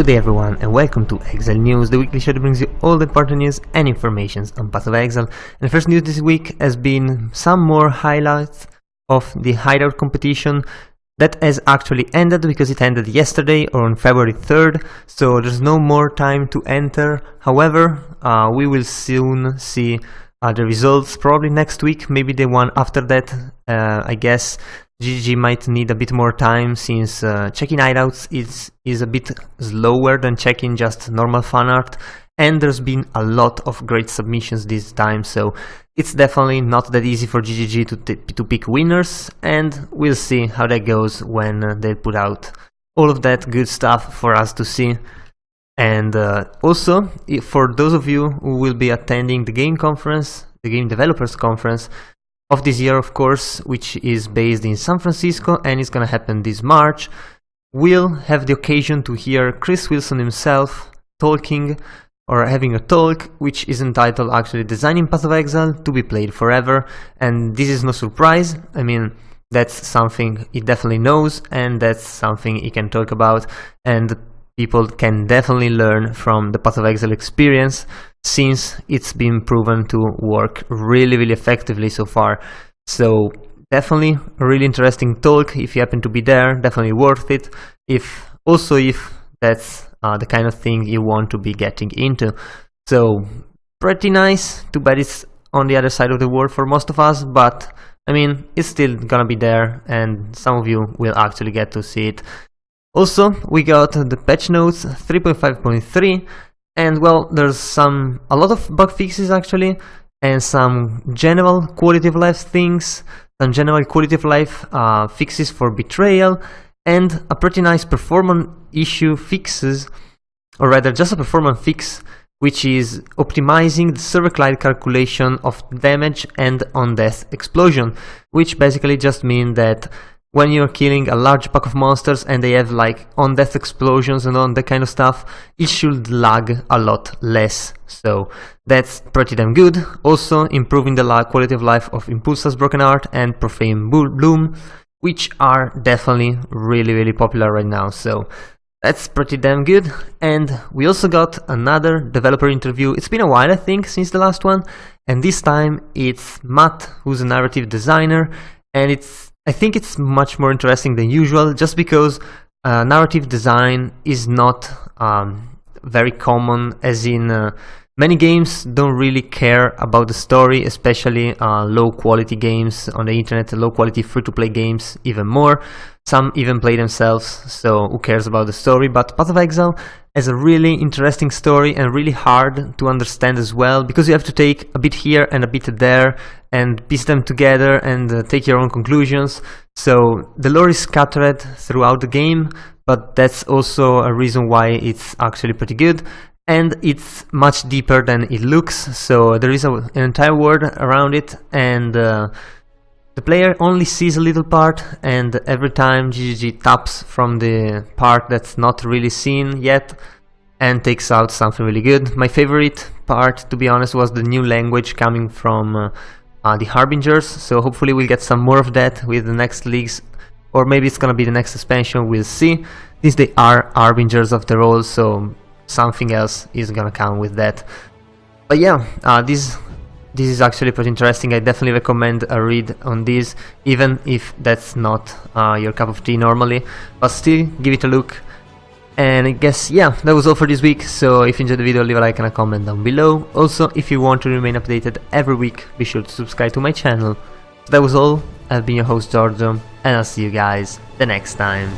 Good day everyone and welcome to Exile News, the weekly show that brings you all the important news and informations on Path of Exile. And the first news this week has been some more highlights of the hideout competition that has actually ended because it ended yesterday or on February 3rd, so there's no more time to enter. However, we will soon see the results, probably next week, maybe the one after that. I guess GDC might need a bit more time since checking hideouts is a bit slower than checking just normal fan art, and there's been a lot of great submissions this time, so it's definitely not that easy for GDC to pick winners, and we'll see how that goes when they put out all of that good stuff for us to see. And also, for those of you who will be attending the game conference, the game developers conference of this year, of course, which is based in San Francisco and is gonna happen this March, we'll have the occasion to hear Chris Wilson himself talking or having a talk, which is entitled actually Designing Path of Exile to be Played Forever. And this is no surprise. I mean, that's something he definitely knows, and that's something he can talk about, and people can definitely learn from the Path of Exile experience, since it's been proven to work really effectively so far. So definitely a really interesting talk. If you happen to be there, definitely worth it. If that's the kind of thing you want to be getting into. So pretty nice. Too bad it's on the other side of the world for most of us, but I mean, it's still gonna be there, and some of you will actually get to see it. Also, we got the patch notes 3.5.3, and well, there's a lot of bug fixes actually, and some general quality of life things, some general quality of life fixes for betrayal, and a pretty nice performance issue fixes, or rather just a performance fix, which is optimizing the server client calculation of damage and on-death explosion, which basically just means that when you're killing a large pack of monsters and they have like on-death explosions and all that kind of stuff, it should lag a lot less. So that's pretty damn good. Also improving the quality of life of Impulsa's Broken Heart and Profane Bloom, which are definitely really popular right now. So that's pretty damn good. And we also got another developer interview. It's been a while, I think, since the last one, and this time it's Matt, who's a narrative designer, and I think it's much more interesting than usual, just because narrative design is not very common, as in many games don't really care about the story, especially low quality games on the internet, low quality free-to-play games even more. Some even play themselves, so who cares about the story? But Path of Exile has a really interesting story and really hard to understand as well, because you have to take a bit here and a bit there and piece them together and take your own conclusions. So the lore is scattered throughout the game, but that's also a reason why it's actually pretty good. And it's much deeper than it looks, so there is an entire world around it, and the player only sees a little part, and every time GGG taps from the part that's not really seen yet and takes out something really good. My favorite part, to be honest, was the new language coming from the Harbingers, so hopefully we'll get some more of that with the next leagues, or maybe it's gonna be the next expansion, we'll see. Since they are Harbingers after all, so something else is gonna come with that. But yeah, this is actually pretty interesting. I definitely recommend a read on this, even if that's not your cup of tea normally, but still give it a look. And I guess, yeah, that was all for this week. So if you enjoyed the video, leave a like and a comment down below. Also, if you want to remain updated every week, be sure to subscribe to my channel. So that was all. I've been your host Giorgio, and I'll see you guys the next time.